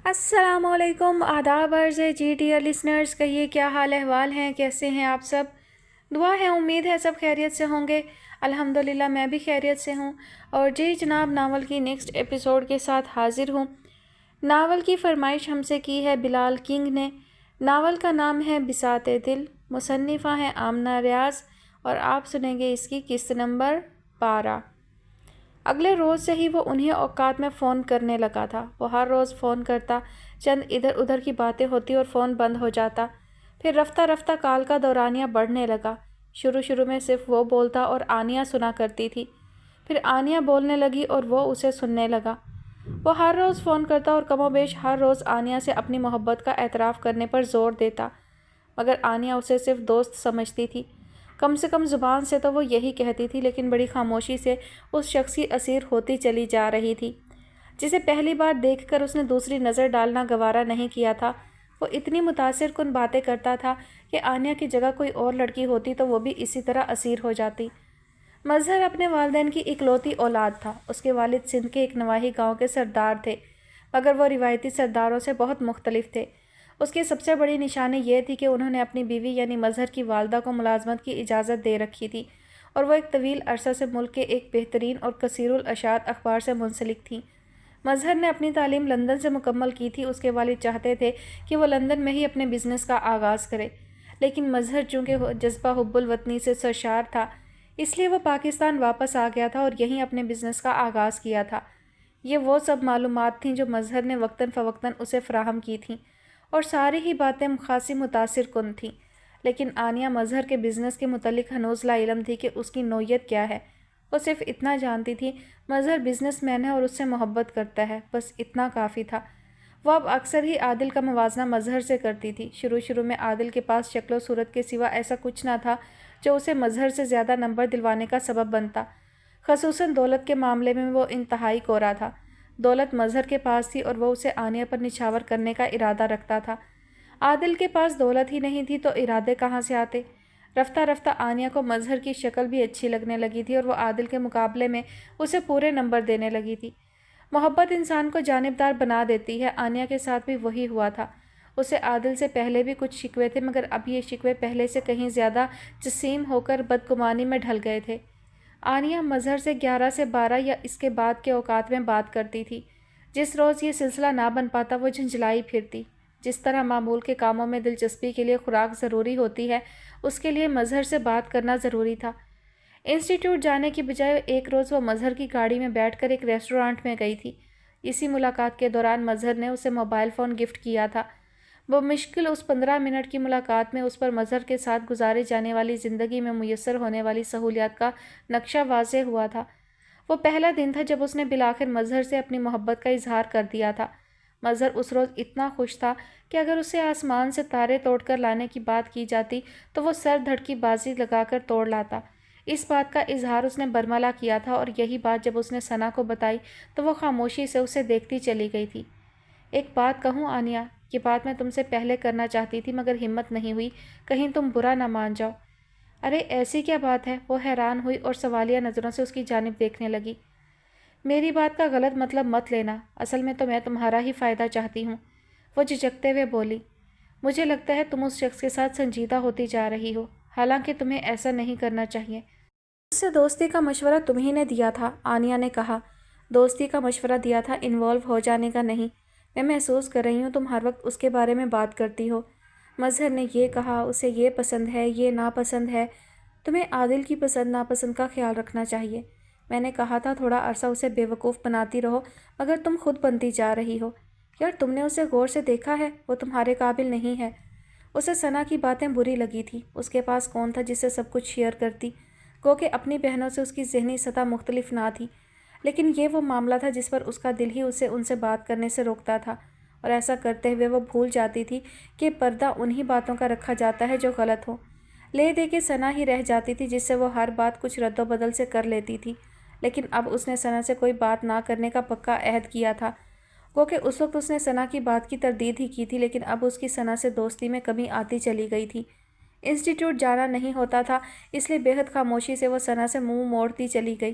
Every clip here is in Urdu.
السلام علیکم، آداب عرض ہے جی ڈیئر لسنرز، کہیے کیا حال احوال ہیں، کیسے ہیں آپ سب؟ دعا ہے، امید ہے سب خیریت سے ہوں گے۔ الحمدللہ میں بھی خیریت سے ہوں، اور جی جناب ناول کی نیکسٹ ایپیسوڈ کے ساتھ حاضر ہوں۔ ناول کی فرمائش ہم سے کی ہے بلال کنگ نے۔ ناول کا نام ہے بساط دل، مصنفہ ہیں آمنہ ریاض، اور آپ سنیں گے اس کی قسط نمبر 12۔ اگلے روز سے ہی وہ انہی اوقات میں فون کرنے لگا تھا۔ وہ ہر روز فون کرتا، چند ادھر ادھر کی باتیں ہوتی اور فون بند ہو جاتا۔ پھر رفتہ رفتہ کال کا دورانیہ بڑھنے لگا۔ شروع میں صرف وہ بولتا اور آنیہ سنا کرتی تھی۔ پھر آنیہ بولنے لگی اور وہ اسے سننے لگا۔ وہ ہر روز فون کرتا اور کم و بیش ہر روز آنیہ سے اپنی محبت کا اعتراف کرنے پر زور دیتا، مگر آنیہ اسے صرف دوست سمجھتی تھی۔ کم سے کم زبان سے تو وہ یہی کہتی تھی، لیکن بڑی خاموشی سے اس شخص کی اسیر ہوتی چلی جا رہی تھی جسے پہلی بار دیکھ کر اس نے دوسری نظر ڈالنا گوارا نہیں کیا تھا۔ وہ اتنی متاثر کن باتیں کرتا تھا کہ آنیہ کی جگہ کوئی اور لڑکی ہوتی تو وہ بھی اسی طرح اسیر ہو جاتی۔ مظہر اپنے والدین کی اکلوتی اولاد تھا۔ اس کے والد سندھ کے ایک نواحی گاؤں کے سردار تھے، مگر وہ روایتی سرداروں سے بہت مختلف تھے۔ اس کی سب سے بڑی نشانی یہ تھی کہ انہوں نے اپنی بیوی یعنی مظہر کی والدہ کو ملازمت کی اجازت دے رکھی تھی، اور وہ ایک طویل عرصہ سے ملک کے ایک بہترین اور کثیر الاشاعت اخبار سے منسلک تھیں۔ مظہر نے اپنی تعلیم لندن سے مکمل کی تھی۔ اس کے والد چاہتے تھے کہ وہ لندن میں ہی اپنے بزنس کا آغاز کرے، لیکن مظہر چونکہ جذبہ حب الوطنی سے سرشار تھا، اس لیے وہ پاکستان واپس آ گیا تھا اور یہیں اپنے بزنس کا آغاز کیا تھا۔ یہ وہ سب معلومات تھیں جو مظہر نے وقتاً فوقتاً اسے فراہم کی تھیں، اور ساری ہی باتیں خاصی متاثر کن تھیں، لیکن آنیہ مظہر کے بزنس کے متعلق ہنوز لا علم تھی کہ اس کی نوعیت کیا ہے۔ وہ صرف اتنا جانتی تھی، مظہر بزنس مین ہے اور اس سے محبت کرتا ہے، بس اتنا کافی تھا۔ وہ اب اکثر ہی عادل کا موازنہ مظہر سے کرتی تھی۔ شروع میں عادل کے پاس شکل و صورت کے سوا ایسا کچھ نہ تھا جو اسے مظہر سے زیادہ نمبر دلوانے کا سبب بنتا، خصوصاً دولت کے معاملے میں وہ انتہائی کورا تھا۔ دولت مظہر کے پاس تھی اور وہ اسے آنیہ پر نچھاور کرنے کا ارادہ رکھتا تھا۔ عادل کے پاس دولت ہی نہیں تھی تو ارادے کہاں سے آتے؟ رفتہ رفتہ آنیہ کو مظہر کی شکل بھی اچھی لگنے لگی تھی اور وہ عادل کے مقابلے میں اسے پورے نمبر دینے لگی تھی۔ محبت انسان کو جانبدار بنا دیتی ہے۔ آنیہ کے ساتھ بھی وہی ہوا تھا۔ اسے عادل سے پہلے بھی کچھ شکوے تھے، مگر اب یہ شکوے پہلے سے کہیں زیادہ جسیم ہو کر بدگمانی میں ڈھل گئے تھے۔ آنیہ مظہر سے 11 سے 12 یا اس کے بعد کے اوقات میں بات کرتی تھی۔ جس روز یہ سلسلہ نہ بن پاتا وہ جھنجھلائی پھرتی۔ جس طرح معمول کے کاموں میں دلچسپی کے لیے خوراک ضروری ہوتی ہے، اس کے لیے مظہر سے بات کرنا ضروری تھا۔ انسٹیٹیوٹ جانے کی بجائے ایک روز وہ مظہر کی گاڑی میں بیٹھ کر ایک ریسٹورانٹ میں گئی تھی۔ اسی ملاقات کے دوران مظہر نے اسے موبائل فون گفٹ کیا تھا۔ بمشکل اس 15 منٹ کی ملاقات میں اس پر مظہر کے ساتھ گزارے جانے والی زندگی میں میسر ہونے والی سہولیات کا نقشہ واضح ہوا تھا۔ وہ پہلا دن تھا جب اس نے بالآخر مظہر سے اپنی محبت کا اظہار کر دیا تھا۔ مظہر اس روز اتنا خوش تھا کہ اگر اسے آسمان سے تارے توڑ کر لانے کی بات کی جاتی تو وہ سر دھڑ کی بازی لگا کر توڑ لاتا۔ اس بات کا اظہار اس نے برملا کیا تھا، اور یہی بات جب اس نے ثنا کو بتائی تو وہ خاموشی سے اسے دیکھتی چلی گئی تھی۔ ایک بات کہوں آنیہ، یہ بات میں تم سے پہلے کرنا چاہتی تھی مگر ہمت نہیں ہوئی، کہیں تم برا نہ مان جاؤ۔ ارے ایسی کیا بات ہے؟ وہ حیران ہوئی اور سوالیہ نظروں سے اس کی جانب دیکھنے لگی۔ میری بات کا غلط مطلب مت لینا، اصل میں تو میں تمہارا ہی فائدہ چاہتی ہوں، وہ جھجکتے ہوئے بولی۔ مجھے لگتا ہے تم اس شخص کے ساتھ سنجیدہ ہوتی جا رہی ہو، حالانکہ تمہیں ایسا نہیں کرنا چاہیے۔ اس سے دوستی کا مشورہ تمہیں نے دیا تھا، آنیہ نے کہا۔ دوستی کا مشورہ دیا تھا، انوالو ہو جانے کا نہیں۔ میں محسوس کر رہی ہوں تم ہر وقت اس کے بارے میں بات کرتی ہو۔ مظہر نے یہ کہا، اسے یہ پسند ہے، یہ ناپسند ہے۔ تمہیں عادل کی پسند ناپسند کا خیال رکھنا چاہیے۔ میں نے کہا تھا تھوڑا عرصہ اسے بے وقوف بناتی رہو، مگر تم خود بنتی جا رہی ہو۔ یار تم نے اسے غور سے دیکھا ہے؟ وہ تمہارے قابل نہیں ہے۔ اسے ثنا کی باتیں بری لگی تھی۔ اس کے پاس کون تھا جس سے سب کچھ شیئر کرتی؟ گو کہ اپنی بہنوں سے اس کی ذہنی سطح مختلف نہ تھی، لیکن یہ وہ معاملہ تھا جس پر اس کا دل ہی اسے ان سے بات کرنے سے روکتا تھا، اور ایسا کرتے ہوئے وہ بھول جاتی تھی کہ پردہ انہی باتوں کا رکھا جاتا ہے جو غلط ہو۔ لے دے کے ثنا ہی رہ جاتی تھی جس سے وہ ہر بات کچھ رد و بدل سے کر لیتی تھی، لیکن اب اس نے ثنا سے کوئی بات نہ کرنے کا پکا عہد کیا تھا۔ گو کہ اس وقت اس نے ثنا کی بات کی تردید ہی کی تھی، لیکن اب اس کی ثنا سے دوستی میں کمی آتی چلی گئی تھی۔ انسٹیٹیوٹ جانا نہیں ہوتا تھا، اس لیے بے حد خاموشی سے وہ ثنا سے منہ موڑتی چلی گئی۔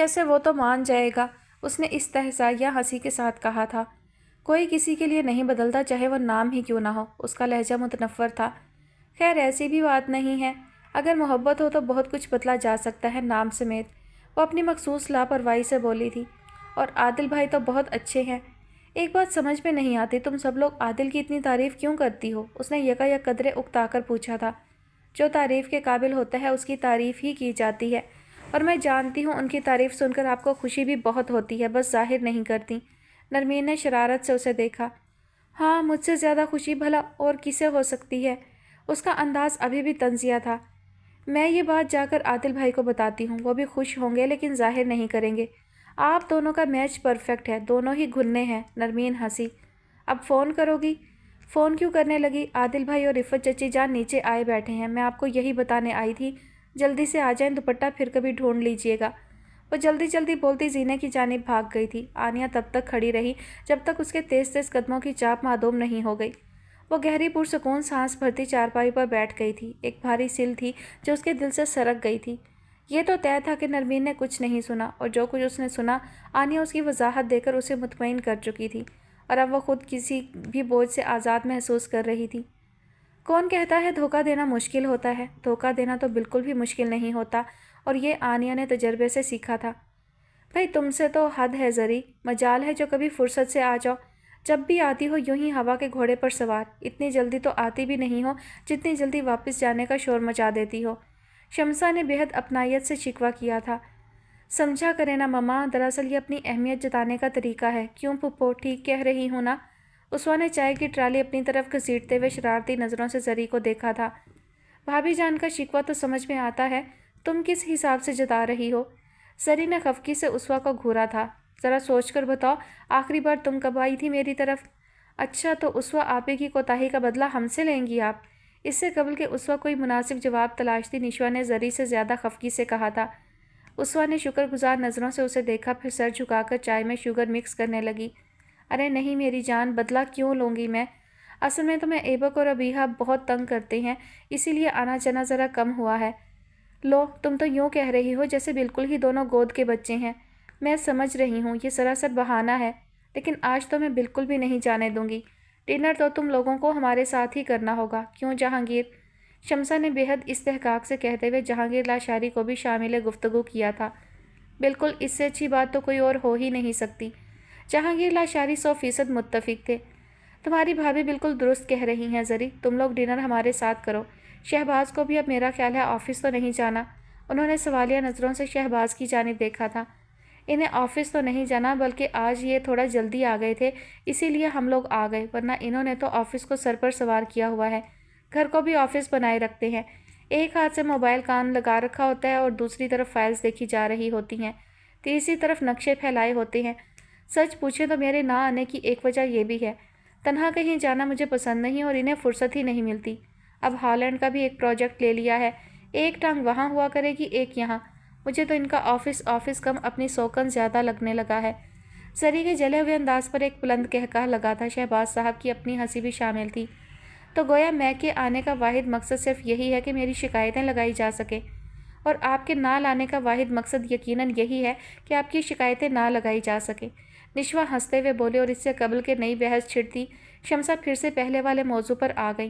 جیسے وہ تو مان جائے گا، اس نے استہزائیہ ہنسی کے ساتھ کہا تھا۔ کوئی کسی کے لیے نہیں بدلتا، چاہے وہ نام ہی کیوں نہ ہو۔ اس کا لہجہ متنفر تھا۔ خیر ایسی بھی بات نہیں ہے، اگر محبت ہو تو بہت کچھ بدلا جا سکتا ہے، نام سمیت۔ وہ اپنی مخصوص لاپرواہی سے بولی تھی۔ اور عادل بھائی تو بہت اچھے ہیں۔ ایک بات سمجھ میں نہیں آتی، تم سب لوگ عادل کی اتنی تعریف کیوں کرتی ہو؟ اس نے یکایک قدرے اکتا کر پوچھا تھا۔ جو تعریف کے قابل ہوتا ہے اس کی تعریف ہی کی جاتی ہے، اور میں جانتی ہوں ان کی تعریف سن کر آپ کو خوشی بھی بہت ہوتی ہے، بس ظاہر نہیں کرتی۔ نرمین نے شرارت سے اسے دیکھا۔ ہاں، مجھ سے زیادہ خوشی بھلا اور کسے ہو سکتی ہے؟ اس کا انداز ابھی بھی طنزیہ تھا۔ میں یہ بات جا کر عادل بھائی کو بتاتی ہوں، وہ بھی خوش ہوں گے لیکن ظاہر نہیں کریں گے۔ آپ دونوں کا میچ پرفیکٹ ہے، دونوں ہی گھلنے ہیں۔ نرمین ہنسی۔ اب فون کرو گی؟ فون کیوں کرنے لگی؟ عادل بھائی اور رفت چچی جان نیچے آئے بیٹھے ہیں، میں آپ کو یہی بتانے آئی تھی، جلدی سے آ جائیں، دوپٹہ پھر کبھی ڈھونڈ لیجئے گا۔ وہ جلدی جلدی بولتی زینے کی جانب بھاگ گئی تھی۔ آنیہ تب تک کھڑی رہی جب تک اس کے تیز تیز قدموں کی چاپ معدوم نہیں ہو گئی۔ وہ گہری پرسکون سانس بھرتی چارپائی پر بیٹھ گئی تھی۔ ایک بھاری سل تھی جو اس کے دل سے سرک گئی تھی۔ یہ تو طے تھا کہ نرمین نے کچھ نہیں سنا، اور جو کچھ اس نے سنا آنیہ اس کی وضاحت دے کر اسے مطمئن کر چکی تھی، اور اب وہ خود کسی بھی بوجھ سے آزاد محسوس کر رہی تھی۔ کون کہتا ہے دھوکہ دینا مشکل ہوتا ہے؟ دھوکہ دینا تو بالکل بھی مشکل نہیں ہوتا، اور یہ آنیہ نے تجربے سے سیکھا تھا۔ بھئی تم سے تو حد ہے زری، مجال ہے جو کبھی فرصت سے آ جاؤ۔ جب بھی آتی ہو یوں ہی ہوا کے گھوڑے پر سوار، اتنی جلدی تو آتی بھی نہیں ہو جتنی جلدی واپس جانے کا شور مچا دیتی ہو۔ شمسا نے بے حد اپنائیت سے شکوہ کیا تھا۔ سمجھا کرے نا مما، دراصل یہ اپنی اہمیت جتانے کا طریقہ ہے۔ کیوں پھپھو، ٹھیک کہہ رہی ہوں نا؟ اسوا نے چائے کی ٹرالی اپنی طرف گھسیٹتے ہوئے شرارتی نظروں سے زری کو دیکھا تھا۔ بھابھی جان کا شکوہ تو سمجھ میں آتا ہے، تم کس حساب سے جتا رہی ہو؟ زری نے خفگی سے اسوا کو گھورا تھا۔ ذرا سوچ کر بتاؤ، آخری بار تم کب آئی تھی میری طرف؟ اچھا تو اسوا آپے کی کوتاہی کا بدلہ ہم سے لیں گی آپ؟ اس سے قبل کہ اسوا کوئی مناسب جواب تلاشتی، نشوا نے زری سے زیادہ خفگی سے کہا تھا۔ اسوا نے شکر گزار نظروں سے اسے دیکھا، پھر سر جھکا کر چائے میں شوگر مکس کرنے لگی۔ ارے نہیں میری جان، بدلہ کیوں لوں گی میں؟ اصل میں تو میں ایبک اور ابیہا بہت تنگ کرتے ہیں، اسی لیے آنا جانا ذرا کم ہوا ہے۔ لو، تم تو یوں کہہ رہی ہو جیسے بالکل ہی دونوں گود کے بچے ہیں۔ میں سمجھ رہی ہوں یہ سراسر بہانہ ہے، لیکن آج تو میں بالکل بھی نہیں جانے دوں گی۔ ڈنر تو تم لوگوں کو ہمارے ساتھ ہی کرنا ہوگا، کیوں جہانگیر؟ شمسا نے بے حد استحقاق سے کہتے ہوئے جہانگیر لاشاری کو بھی شامل گفتگو کیا تھا۔ بالکل، اس سے اچھی بات تو کوئی اور ہو ہی نہیں سکتی۔ جہانگیر لاشاری 100% متفق تھے۔ تمہاری بھابھی بالکل درست کہہ رہی ہیں زری، تم لوگ ڈنر ہمارے ساتھ کرو۔ شہباز کو بھی اب میرا خیال ہے آفس تو نہیں جانا۔ انہوں نے سوالیہ نظروں سے شہباز کی جانب دیکھا تھا۔ انہیں آفس تو نہیں جانا، بلکہ آج یہ تھوڑا جلدی آ گئے تھے، اسی لیے ہم لوگ آ گئے، ورنہ انہوں نے تو آفس کو سر پر سوار کیا ہوا ہے، گھر کو بھی آفس بنائے رکھتے ہیں۔ ایک ہاتھ سے موبائل کان لگا رکھا ہوتا ہے اور دوسری طرف فائلز دیکھی جا رہی ہوتی ہیں، تیسری طرف نقشے پھیلائے ہوتے ہیں۔ سچ پوچھیں تو میرے نہ آنے کی ایک وجہ یہ بھی ہے، تنہا کہیں جانا مجھے پسند نہیں اور انہیں فرصت ہی نہیں ملتی۔ اب ہالینڈ کا بھی ایک پروجیکٹ لے لیا ہے، ایک ٹانگ وہاں ہوا کرے گی، ایک یہاں۔ مجھے تو ان کا آفس کم اپنی سوکن زیادہ لگنے لگا ہے۔ زری کے جلے ہوئے انداز پر ایک بلند قہقہ لگا تھا، شہباز صاحب کی اپنی ہنسی بھی شامل تھی۔ تو گویا میں کے آنے کا واحد مقصد صرف یہی ہے کہ میری شکایتیں لگائی جا سکیں، اور آپ کے نہ لانے کا واحد مقصد یقیناً یہی ہے کہ آپ کی شکایتیں نہ لگائی جا سکیں۔ نشوا ہنستے ہوئے بولے، اور اس سے قبل کہ نئی بحث چھڑتی، شمسا پھر سے پہلے والے موضوع پر آ گئی۔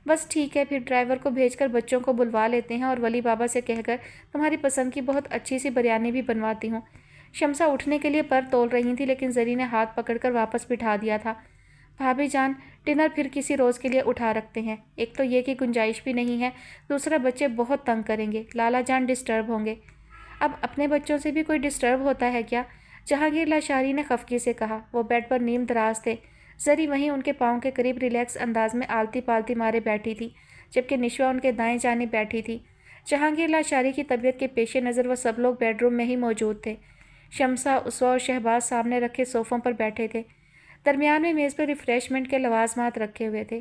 بس ٹھیک ہے، پھر ڈرائیور کو بھیج کر بچوں کو بلوا لیتے ہیں، اور ولی بابا سے کہہ کر تمہاری پسند کی بہت اچھی سی بریانی بھی بنواتی ہوں۔ شمسا اٹھنے کے لیے پر تول رہی تھی، لیکن زری نے ہاتھ پکڑ کر واپس بٹھا دیا تھا۔ بھابھی جان، ڈنر پھر کسی روز کے لیے اٹھا رکھتے ہیں۔ ایک تو یہ کہ گنجائش بھی نہیں ہے، دوسرا بچے بہت تنگ کریں گے، لالا جان ڈسٹرب ہوں گے۔ اب اپنے بچوں سے بھی کوئی ڈسٹرب ہوتا ہے کیا؟ جہانگیر لاشاری نے خفگی سے کہا۔ وہ بیڈ پر نیم دراز تھے، زری وہیں ان کے پاؤں کے قریب ریلیکس انداز میں آلتی پالتی مارے بیٹھی تھی، جبکہ نشوا ان کے دائیں جانب بیٹھی تھی۔ جہانگیر لاشاری کی طبیعت کے پیش نظر وہ سب لوگ بیڈ روم میں ہی موجود تھے۔ شمسا، اسوا اور شہباز سامنے رکھے صوفوں پر بیٹھے تھے، درمیان میں میز پر ریفریشمنٹ کے لوازمات رکھے ہوئے تھے۔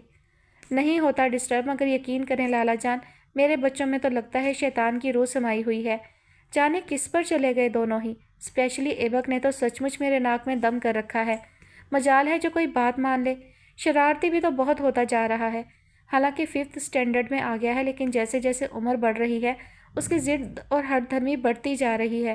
نہیں ہوتا ڈسٹرب، مگر یقین کریں لالا جان، میرے بچوں میں تو لگتا ہے شیطان کی روح سمائی ہوئی ہے۔ جانے کس پر چلے گئے دونوں ہی، اسپیشلی ایبک نے تو سچ مچ میرے ناک میں دم کر رکھا ہے۔ مجال ہے جو کوئی بات مان لے۔ شرارتی بھی تو بہت ہوتا جا رہا ہے، حالانکہ 5th اسٹینڈرڈ میں آ گیا ہے، لیکن جیسے جیسے عمر بڑھ رہی ہے اس کی ضد اور ہٹ دھرمی بڑھتی جا رہی ہے۔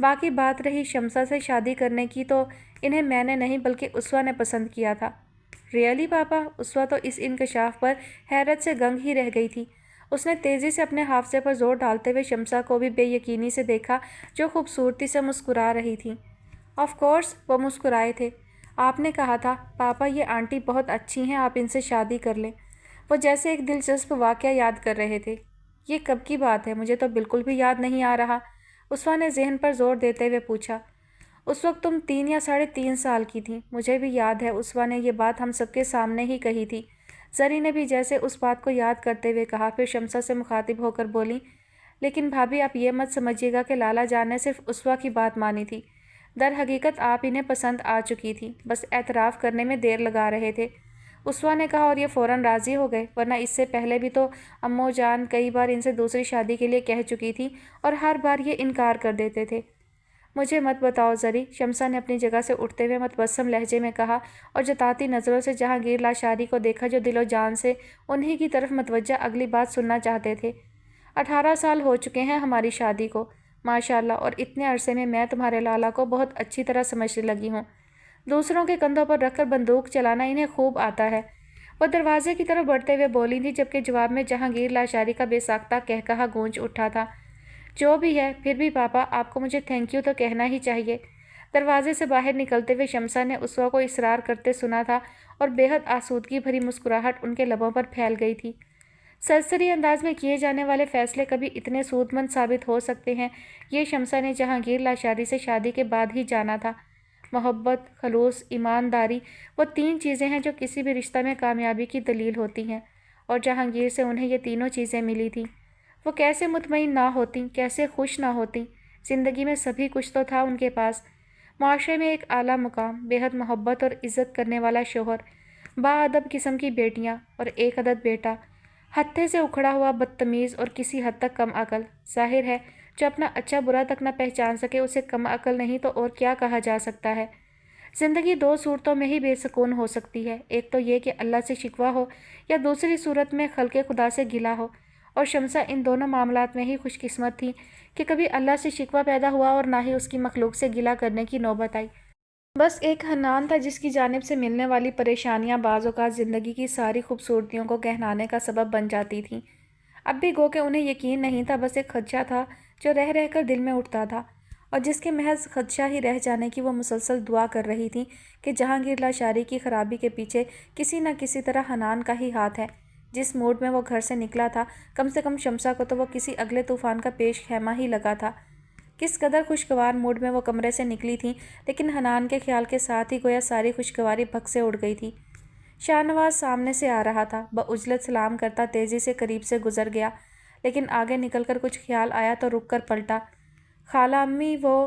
باقی بات رہی شمسا سے شادی کرنے کی، تو انہیں میں نے نہیں بلکہ اسوا نے پسند کیا تھا۔ ریئلی پاپا؟ اسوا تو اس انکشاف پر حیرت سے گنگ ہی رہ گئی تھی۔ اس نے تیزی سے اپنے حافظے پر زور ڈالتے ہوئے شمسا کو بھی بے یقینی سے دیکھا، جو خوبصورتی سے مسکرا رہی تھی۔ آف کورس وہ مسکرائے تھے۔ آپ نے کہا تھا پاپا یہ آنٹی بہت اچھی ہیں، آپ ان سے شادی کر لیں۔ وہ جیسے ایک دلچسپ واقعہ یاد کر رہے تھے۔ یہ کب کی بات ہے؟ مجھے تو بالکل بھی یاد نہیں آ رہا، اسوا نے ذہن پر زور دیتے ہوئے پوچھا۔ اس وقت تم 3 یا 3.5 سال کی تھیں، مجھے بھی یاد ہے اسوا نے یہ بات ہم سب کے سامنے ہی کہی تھی۔ زری نے بھی جیسے اس بات کو یاد کرتے ہوئے کہا، پھر شمسا سے مخاطب ہو کر بولی، لیکن بھابھی آپ یہ مت سمجھیے گا کہ لالا جان نے صرف اسوا کی بات مانی تھی۔ در حقیقت آپ انہیں پسند آ چکی تھی، بس اعتراف کرنے میں دیر لگا رہے تھے، اسوا نے کہا، اور یہ فوراً راضی ہو گئے، ورنہ اس سے پہلے بھی تو امو جان کئی بار ان سے دوسری شادی کے لیے کہہ چکی تھی اور ہر بار یہ انکار کر دیتے تھے۔ مجھے مت بتاؤ زری، شمسا نے اپنی جگہ سے اٹھتے ہوئے متبسم لہجے میں کہا اور جتاتی نظروں سے جہانگیر لاشاری کو دیکھا، جو دل و جان سے انہی کی طرف متوجہ اگلی بات سننا چاہتے تھے۔ 18 سال ہو چکے ہیں ہماری شادی کو، ماشاءاللہ، اور اتنے عرصے میں میں تمہارے لالا کو بہت اچھی طرح سمجھنے لگی ہوں۔ دوسروں کے کندھوں پر رکھ کر بندوق چلانا انہیں خوب آتا ہے۔ وہ دروازے کی طرف بڑھتے ہوئے بولی تھی، جبکہ جواب میں جہانگیر لاشاری کا بے ساختہ قہقہا گونج اٹھا تھا۔ جو بھی ہے، پھر بھی پاپا آپ کو مجھے تھینک یو تو کہنا ہی چاہیے۔ دروازے سے باہر نکلتے ہوئے شمسا نے اسوا کو اصرار کرتے سنا تھا اور بے حد آسودگی بھری مسکراہٹ ان کے لبوں پر پھیل گئی تھی۔ سرسری انداز میں کیے جانے والے فیصلے کبھی اتنے سود مند ثابت ہو سکتے ہیں، یہ شمسا نے جہانگیر لاشاری سے شادی کے بعد ہی جانا تھا۔ محبت، خلوص، ایمانداری، وہ 3 چیزیں ہیں جو کسی بھی رشتہ میں کامیابی کی دلیل ہوتی ہیں، اور جہانگیر سے انہیں یہ تینوں چیزیں ملی تھیں۔ وہ کیسے مطمئن نہ ہوتیں، کیسے خوش نہ ہوتیں؟ زندگی میں سبھی کچھ تو تھا ان کے پاس، معاشرے میں ایک اعلیٰ مقام، بے حد محبت اور عزت کرنے والا شوہر، باادب قسم کی بیٹیاں اور ایک عدد بیٹا، ہتھے سے اکھڑا ہوا بدتمیز اور کسی حد تک کم عقل۔ ظاہر ہے جو اپنا اچھا برا تک نہ پہچان سکے اسے کم عقل نہیں تو اور کیا کہا جا سکتا ہے۔ زندگی 2 صورتوں میں ہی بے سکون ہو سکتی ہے، ایک تو یہ کہ اللہ سے شکوہ ہو، یا دوسری صورت میں خلق خدا سے گلہ ہو، اور شمسا ان دونوں معاملات میں ہی خوش قسمت تھی کہ کبھی اللہ سے شکوہ پیدا ہوا اور نہ ہی اس کی مخلوق سے گلہ کرنے کی نوبت آئی۔ بس ایک حنان تھا جس کی جانب سے ملنے والی پریشانیاں بعض اوقات زندگی کی ساری خوبصورتیوں کو گہنانے کا سبب بن جاتی تھیں۔ اب بھی گو کہ انہیں یقین نہیں تھا، بس ایک خدشہ تھا جو رہ رہ کر دل میں اٹھتا تھا، اور جس کے محض خدشہ ہی رہ جانے کی وہ مسلسل دعا کر رہی تھی کہ جہانگیر لاشاری کی خرابی کے پیچھے کسی نہ کسی طرح حنان کا ہی ہاتھ ہے۔ جس موڈ میں وہ گھر سے نکلا تھا، کم سے کم شمسا کو تو وہ کسی اگلے طوفان کا پیش خیمہ ہی لگا تھا۔ کس قدر خوشگوار موڈ میں وہ کمرے سے نکلی تھی، لیکن حنان کے خیال کے ساتھ ہی گویا ساری خوشگواری بھگ سے اڑ گئی تھی۔ شاہ نواز سامنے سے آ رہا تھا، بعجلت سلام کرتا تیزی سے قریب سے گزر گیا، لیکن آگے نکل کر کچھ خیال آیا تو رک کر پلٹا۔ خالہ امی وہ…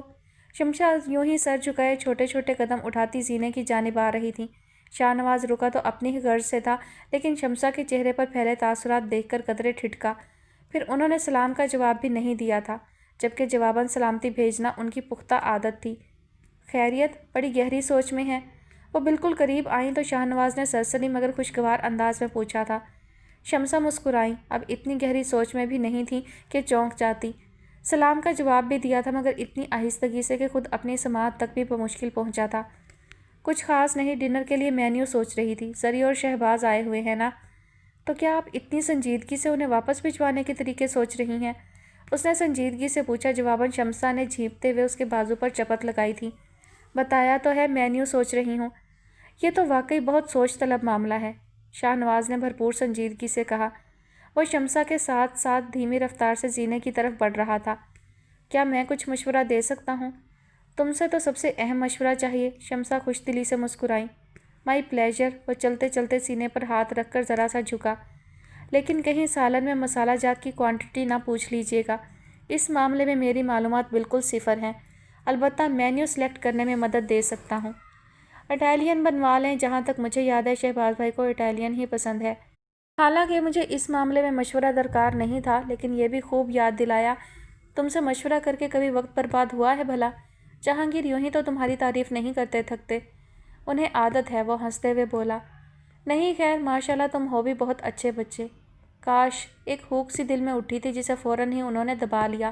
شمسا یوں ہی سر جھکائے چھوٹے چھوٹے قدم اٹھاتی زینے کی جانب آ رہی تھی۔ شاہ نواز رکا تو اپنی ہی غرض سے تھا، لیکن شمسا کے چہرے پر پھیلے تاثرات دیکھ کر قدرے ٹھٹکا۔ پھر انہوں نے سلام کا جواب بھی نہیں دیا تھا، جبکہ جواباً سلامتی بھیجنا ان کی پختہ عادت تھی۔ خیریت؟ بڑی گہری سوچ میں ہیں؟ وہ بالکل قریب آئیں تو شاہ نواز نے سرسری مگر خوشگوار انداز میں پوچھا تھا۔ شمسا مسکرائیں، اب اتنی گہری سوچ میں بھی نہیں تھی کہ چونک جاتی۔ سلام کا جواب بھی دیا تھا مگر اتنی آہستگی سے کہ خود اپنی سماعت تک بھی بمشکل پہنچا تھا۔ کچھ خاص نہیں، ڈنر کے لیے مینیو سوچ رہی تھی۔ زری اور شہباز آئے ہوئے ہیں نا؟ تو کیا آپ اتنی سنجیدگی سے انہیں واپس بھجوانے کے طریقے سوچ رہی ہیں؟ اس نے سنجیدگی سے پوچھا۔ جواباً شمسا نے جھیپتے ہوئے اس کے بازو پر چپت لگائی تھی۔ بتایا تو ہے مینیو سوچ رہی ہوں۔ یہ تو واقعی بہت سوچ طلب معاملہ ہے، شاہ نواز نے بھرپور سنجیدگی سے کہا۔ وہ شمسا کے ساتھ ساتھ دھیمی رفتار سے زینے کی طرف بڑھ رہا تھا۔ کیا میں کچھ مشورہ دے سکتا ہوں؟ تم سے تو سب سے اہم مشورہ چاہیے، شمسا خوش دلی سے مسکرائیں۔ مائی پلیجر، وہ چلتے چلتے سینے پر ہاتھ رکھ کر ذرا سا جھکا۔ لیکن کہیں سالن میں مسالہ جات کی کوانٹٹی نہ پوچھ لیجیے گا، اس معاملے میں میری معلومات بالکل صفر ہیں، البتہ مینیو سلیکٹ کرنے میں مدد دے سکتا ہوں۔ اٹالین بنوا لیں، جہاں تک مجھے یاد ہے شہباز بھائی کو اٹالین ہی پسند ہے۔ حالانکہ مجھے اس معاملے میں مشورہ درکار نہیں تھا، لیکن یہ بھی خوب یاد دلایا، تم سے مشورہ کر کے کبھی وقت برباد ہوا ہے بھلا؟ جہانگیر یوں ہی تو تمہاری تعریف نہیں کرتے تھکتے، انہیں عادت ہے، وہ ہنستے ہوئے بولا۔ نہیں خیر، ماشاءاللہ تم ہو بھی بہت اچھے بچے۔ کاش… ایک ہوک سی دل میں اٹھی تھی جسے فوراً ہی انہوں نے دبا لیا۔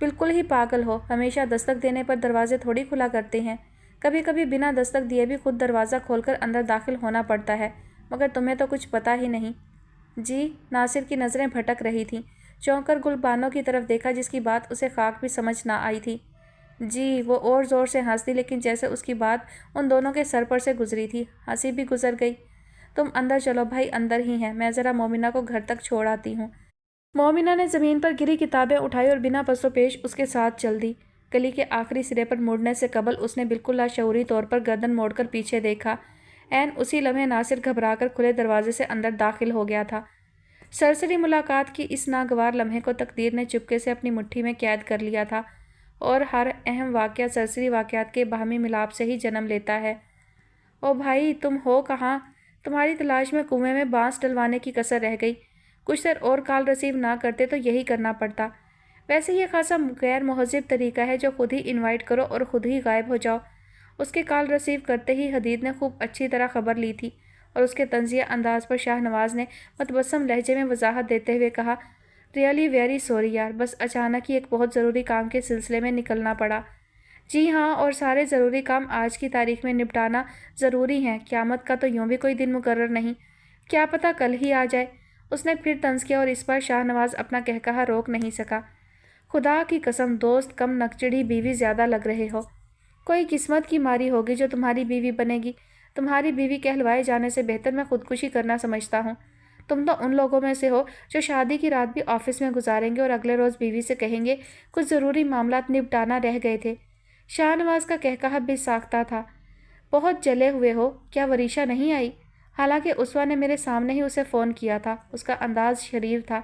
بالکل ہی پاگل ہو، ہمیشہ دستک دینے پر دروازے تھوڑی کھلا کرتے ہیں، کبھی کبھی بنا دستک دیے بھی خود دروازہ کھول کر اندر داخل ہونا پڑتا ہے، مگر تمہیں تو کچھ پتہ ہی نہیں۔ جی؟ ناصر کی نظریں بھٹک رہی تھیں، چونک کر گل بانو کی طرف دیکھا جس کی بات اسے خاک بھی سمجھ نہ آئی تھی۔ جی، وہ اور زور سے ہنس دی، لیکن جیسے اس کی بات ان دونوں کے سر پر سے گزری تھی، ہنسی بھی گزر گئی۔ تم اندر چلو بھائی، اندر ہی ہیں، میں ذرا مومنہ کو گھر تک چھوڑ آتی ہوں۔ مومنہ نے زمین پر گری کتابیں اٹھائی اور بنا پس و پیش اس کے ساتھ چل دی۔ گلی کے آخری سرے پر مڑنے سے قبل اس نے بالکل لاشعوری طور پر گردن موڑ کر پیچھے دیکھا۔ عین اسی لمحے ناصر گھبرا کر کھلے دروازے سے اندر داخل ہو گیا تھا۔ سرسری ملاقات کی اس ناگوار لمحے کو تقدیر نے چپکے سے اپنی مٹھی میں قید کر لیا تھا، اور ہر اہم واقعہ سرسری واقعات کے باہمی ملاپ سے ہی جنم لیتا ہے۔ او بھائی، تم ہو کہاں؟ تمہاری تلاش میں کنویں میں بانس ڈلوانے کی کسر رہ گئی۔ کچھ دیر اور کال رسیو نہ کرتے تو یہی کرنا پڑتا۔ ویسے یہ خاصا غیر مہذب طریقہ ہے جو خود ہی انوائٹ کرو اور خود ہی غائب ہو جاؤ۔ اس کے کال رسیو کرتے ہی حدید نے خوب اچھی طرح خبر لی تھی، اور اس کے طنزیہ انداز پر شاہ نواز نے متبسم لہجے میں وضاحت دیتے ہوئے کہا، ریئلی ویری سوری یار، بس اچانک ہی ایک بہت ضروری کام کے سلسلے میں نکلنا پڑا۔ جی ہاں، اور سارے ضروری کام آج کی تاریخ میں نپٹانا ضروری ہیں، قیامت کا تو یوں بھی کوئی دن مقرر نہیں، کیا پتہ کل ہی آ جائے۔ اس نے پھر طنز کیا اور اس پر شاہ نواز اپنا کہا روک نہیں سکا۔ خدا کی قسم دوست کم نکچڑی بیوی زیادہ لگ رہے ہو۔ کوئی قسمت کی ماری ہوگی جو تمہاری بیوی بنے گی۔ تمہاری بیوی کہلوائے جانے سے بہتر میں خودکشی کرنا سمجھتا ہوں۔ تم تو ان لوگوں میں سے ہو جو شادی کی رات بھی آفس میں گزاریں گے اور اگلے روز بیوی سے کہیں گے کچھ ضروری معاملات نپٹانا رہ گئے تھے۔ شاہ نواز کا کہا بے ساختہ تھا۔ بہت جلے ہوئے ہو، کیا وریشا نہیں آئی؟ حالانکہ اسوا نے میرے سامنے ہی اسے فون کیا تھا۔ اس کا انداز شریر تھا۔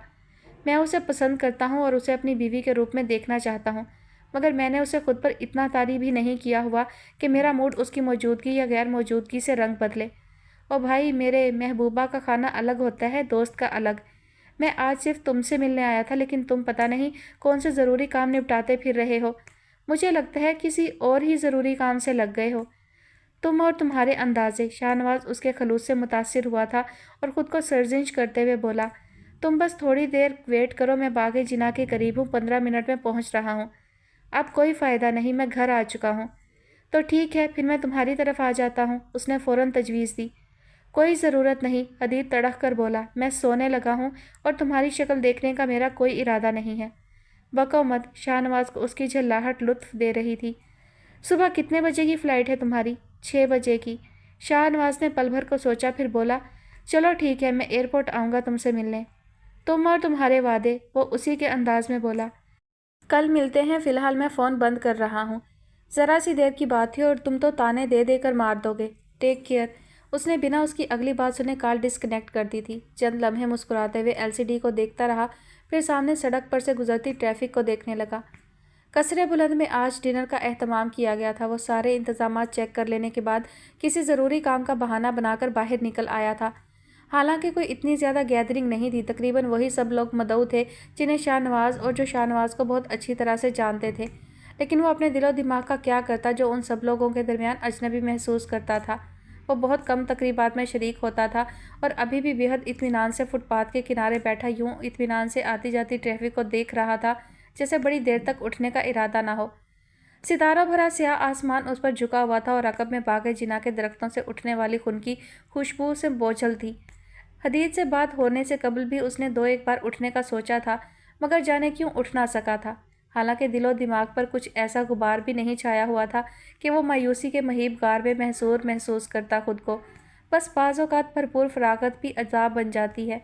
میں اسے پسند کرتا ہوں اور اسے اپنی بیوی کے روپ میں دیکھنا چاہتا ہوں، مگر میں نے اسے خود پر اتنا طاری بھی نہیں کیا ہوا کہ میرا موڈ اس کی موجودگی یا غیر موجودگی سے رنگ بدلے۔ او بھائی میرے، محبوبہ کا کھانا الگ ہوتا ہے، دوست کا الگ۔ میں آج صرف تم سے ملنے آیا تھا، لیکن تم پتہ نہیں کون سے ضروری کام نپٹاتے پھر رہے ہو۔ مجھے لگتا ہے کسی اور ہی ضروری کام سے لگ گئے ہو۔ تم اور تمہارے اندازے۔ شاہ نواز اس کے خلوص سے متاثر ہوا تھا اور خود کو سرزنش کرتے ہوئے بولا، تم بس تھوڑی دیر ویٹ کرو، میں باغ جناح کے قریب ہوں، 15 منٹ میں پہنچ رہا ہوں۔ اب کوئی فائدہ نہیں، میں گھر آ چکا ہوں۔ تو ٹھیک ہے، پھر میں تمہاری طرف آ جاتا ہوں، اس نے فوراً تجویز دی۔ کوئی ضرورت نہیں، حدید تڑک کر بولا، میں سونے لگا ہوں اور تمہاری شکل دیکھنے کا میرا کوئی ارادہ نہیں ہے۔ بکو مت۔ شاہ نواز کو اس کی جھلاہٹ لطف دے رہی تھی۔ صبح کتنے بجے کی فلائٹ ہے تمہاری؟ 6 بجے کی۔ شاہ نواز نے پل بھر کو سوچا، پھر بولا، چلو ٹھیک ہے، میں ایئرپورٹ آؤں گا تم سے ملنے۔ تم اور تمہارے وعدے، وہ اسی کے انداز میں بولا۔ کل ملتے ہیں، فی الحال میں فون بند کر رہا ہوں۔ ذرا سی دیر کی بات تھی اور تم تو تانے دے دے کر مار دو گے۔ Take care. اس نے بنا اس کی اگلی بات سنے کال ڈسکنیکٹ کر دی تھی۔ چند لمحے مسکراتے ہوئے LCD کو دیکھتا رہا، پھر سامنے سڑک پر سے گزرتی ٹریفک کو دیکھنے لگا۔ قصر بلند میں آج ڈنر کا اہتمام کیا گیا تھا۔ وہ سارے انتظامات چیک کر لینے کے بعد کسی ضروری کام کا بہانہ بنا کر باہر نکل آیا تھا۔ حالانکہ کوئی اتنی زیادہ گیدرنگ نہیں تھی، تقریباً وہی سب لوگ مدعو تھے جنہیں شاہ نواز اور جو شاہ نواز کو بہت اچھی طرح سے جانتے تھے، لیکن وہ اپنے دل و دماغ کا کیا کرتا جو ان سب لوگوں کے درمیان اجنبی محسوس کرتا تھا۔ وہ بہت کم تقریبات میں شریک ہوتا تھا اور ابھی بھی بے حد اطمینان سے فٹ پاتھ کے کنارے بیٹھا یوں اطمینان سے آتی جاتی ٹریفک کو دیکھ رہا تھا جیسے بڑی دیر تک اٹھنے کا ارادہ نہ ہو۔ ستاروں بھرا سیاہ آسمان اس پر جھکا ہوا تھا اور عقب میں باغ جناح کے درختوں سے اٹھنے والی خنکی خوشبو سے بوجھل تھی۔ حدید سے بات ہونے سے قبل بھی اس نے 2-1 بار اٹھنے کا سوچا تھا، مگر جانے کیوں اٹھ نہ سکا تھا۔ حالانکہ دل و دماغ پر کچھ ایسا غبار بھی نہیں چھایا ہوا تھا کہ وہ مایوسی کے مہیب غار میں محسوس کرتا خود کو۔ بس بعض اوقات بھرپور فراغت بھی عذاب بن جاتی ہے۔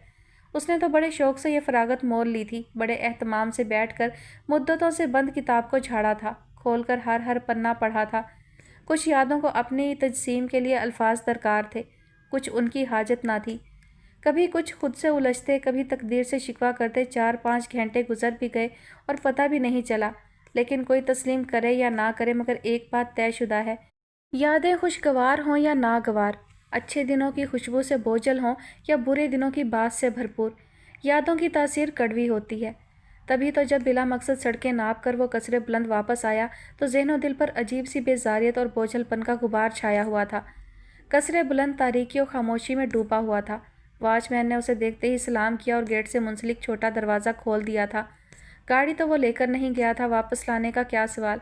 اس نے تو بڑے شوق سے یہ فراغت مول لی تھی، بڑے اہتمام سے بیٹھ کر مدتوں سے بند کتاب کو جھاڑا تھا، کھول کر ہر پنہ پڑھا تھا۔ کچھ یادوں کو اپنی تجسیم کے لیے الفاظ درکار تھے، کچھ ان کی حاجت نہ تھی۔ کبھی کچھ خود سے الجھتے، کبھی تقدیر سے شکوہ کرتے 4-5 گھنٹے گزر بھی گئے اور پتہ بھی نہیں چلا۔ لیکن کوئی تسلیم کرے یا نہ کرے، مگر ایک بات طے شدہ ہے، یادیں خوشگوار ہوں یا ناگوار، اچھے دنوں کی خوشبو سے بوجھل ہوں یا برے دنوں کی بات سے بھرپور، یادوں کی تاثیر کڑوی ہوتی ہے۔ تبھی تو جب بلا مقصد سڑکیں ناپ کر وہ قصر بلند واپس آیا تو ذہن و دل پر عجیب سی بیزاریت اور بوجھل پن کا غبار چھایا ہوا تھا۔ قصر بلند تاریکی و خاموشی میں ڈوبا ہوا تھا۔ واچ مین نے اسے دیکھتے ہی سلام کیا اور گیٹ سے منسلک چھوٹا دروازہ کھول دیا تھا۔ گاڑی تو وہ لے کر نہیں گیا تھا، واپس لانے کا کیا سوال۔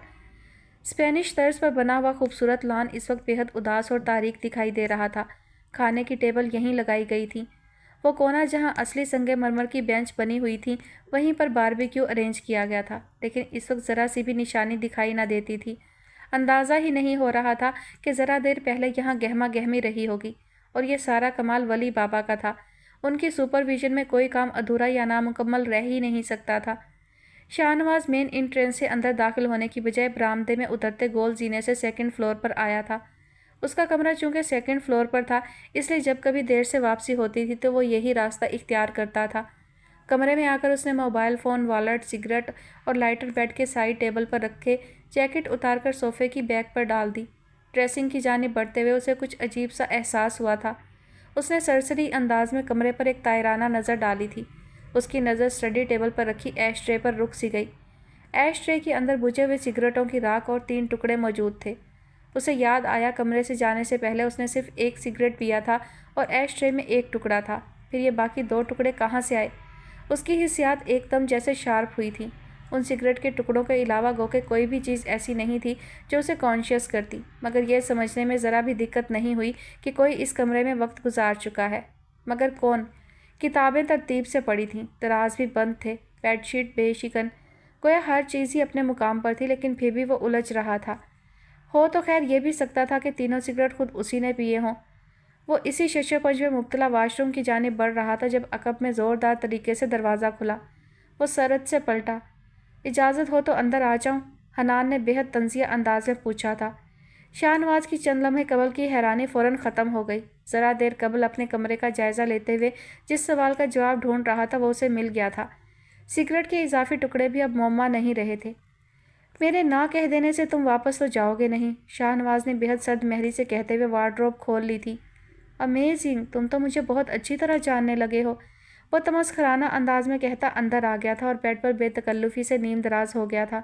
اسپینش طرز پر بنا ہوا خوبصورت لان اس وقت بے حد اداس اور تاریک دکھائی دے رہا تھا۔ کھانے کی ٹیبل یہیں لگائی گئی تھی۔ وہ کونا جہاں اصلی سنگ مرمر کی بینچ بنی ہوئی تھی، وہیں پر باربیکیو ارینج کیا گیا تھا، لیکن اس وقت ذرا سی بھی نشانی دکھائی نہ دیتی تھی۔ اندازہ ہی نہیں ہو رہا تھا کہ ذرا دیر پہلے یہاں گہما گہمی رہی ہوگی، اور یہ سارا کمال ولی بابا کا تھا۔ ان کی سپرویژن میں کوئی کام ادھورا یا نامکمل رہ ہی نہیں سکتا تھا۔ شاہ نواز مین انٹرنس سے اندر داخل ہونے کی بجائے برآمدے میں اترتے گول زینے سے سیکنڈ فلور پر آیا تھا۔ اس کا کمرہ چونکہ سیکنڈ فلور پر تھا، اس لیے جب کبھی دیر سے واپسی ہوتی تھی تو وہ یہی راستہ اختیار کرتا تھا۔ کمرے میں آ کر اس نے موبائل فون، والیٹ، سگریٹ اور لائٹر بیڈ کے سائڈ ٹیبل پر رکھے جیکٹ اتار کر صوفے کی بیک پر ڈال دی۔ ڈریسنگ کی جانب بڑھتے ہوئے اسے کچھ عجیب سا احساس ہوا تھا۔ اس نے سرسری انداز میں کمرے پر ایک طائرانہ نظر ڈالی تھی۔ اس کی نظر اسٹڈی ٹیبل پر رکھی ایش ٹرے پر رک سی گئی۔ ایش ٹرے کے اندر بجھے ہوئے سگریٹوں کی راکھ اور 3 ٹکڑے موجود تھے۔ اسے یاد آیا کمرے سے جانے سے پہلے اس نے صرف ایک سگریٹ پیا تھا اور ایش ٹرے میں ایک ٹکڑا تھا، پھر یہ باقی 2 ٹکڑے کہاں سے آئے؟ اس کی حسیات ایک دم جیسے شارپ ہوئی تھیں۔ ان سگریٹ کے ٹکڑوں کے علاوہ گو کہ کوئی بھی چیز ایسی نہیں تھی جو اسے کانشیس کرتی، مگر یہ سمجھنے میں ذرا بھی دقت نہیں ہوئی کہ کوئی اس کمرے میں وقت گزار چکا ہے۔ مگر کون؟ کتابیں ترتیب سے پڑی تھیں، دراز بھی بند تھے، بیڈ شیٹ بے شکن، گویا ہر چیز ہی اپنے مقام پر تھی، لیکن پھر بھی وہ الجھ رہا تھا۔ ہو تو خیر یہ بھی سکتا تھا کہ تینوں سگریٹ خود اسی نے پیے ہوں۔ وہ اسی شش پنج میں مبتلا واش روم کی جانب بڑھ رہا تھا جب عقب میں زوردار طریقے سے دروازہ کھلا۔ وہ سرعت سے پلٹا۔ اجازت ہو تو اندر آ جاؤں؟ حنان نے بے حد طنزیہ انداز میں پوچھا تھا۔ شاہ نواز کی چند لمحے قبل کی حیرانی فوراً ختم ہو گئی۔ ذرا دیر قبل اپنے کمرے کا جائزہ لیتے ہوئے جس سوال کا جواب ڈھونڈ رہا تھا وہ اسے مل گیا تھا۔ سگریٹ کے اضافی ٹکڑے بھی اب معمہ نہیں رہے تھے۔ میرے نہ کہہ دینے سے تم واپس تو جاؤ گے نہیں؟ شاہ نواز نے بے حد سرد مہری سے کہتے ہوئے وارڈروب کھول لی تھی۔ امیزنگ، تم تو مجھے بہت اچھی طرح جاننے لگے ہو، وہ تمسخرانہ انداز میں کہتا اندر آ گیا تھا اور بیڈ پر بے تکلفی سے نیم دراز ہو گیا تھا۔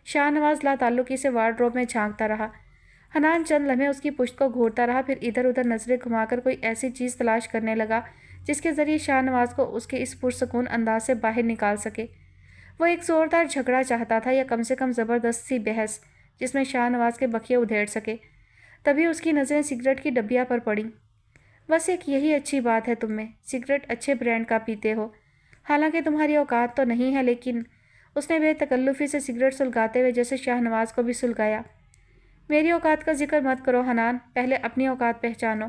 شاہ نواز لا تعلقی سے وارڈروب میں جھانکتا رہا۔ حنان چند لمحے اس کی پشت کو گھورتا رہا، پھر ادھر ادھر نظریں گھما کر کوئی ایسی چیز تلاش کرنے لگا جس کے ذریعے شاہ نواز کو اس کے اس پرسکون انداز سے باہر نکال سکے۔ وہ ایک زوردار جھگڑا چاہتا تھا یا کم سے کم زبردست سی بحث جس میں شاہ نواز کے بخیے ادھیڑ سکے۔ تبھی اس کی نظریں سگریٹ کی ڈبیا پر پڑیں۔ بس ایک یہی اچھی بات ہے تم میں، سگریٹ اچھے برانڈ کا پیتے ہو، حالانکہ تمہاری اوقات تو نہیں ہے، لیکن اس نے بے تکلفی سے سگریٹ سلگاتے ہوئے جیسے شاہ نواز کو بھی سلگایا۔ میری اوقات کا ذکر مت کرو حنان، پہلے اپنی اوقات پہچانو۔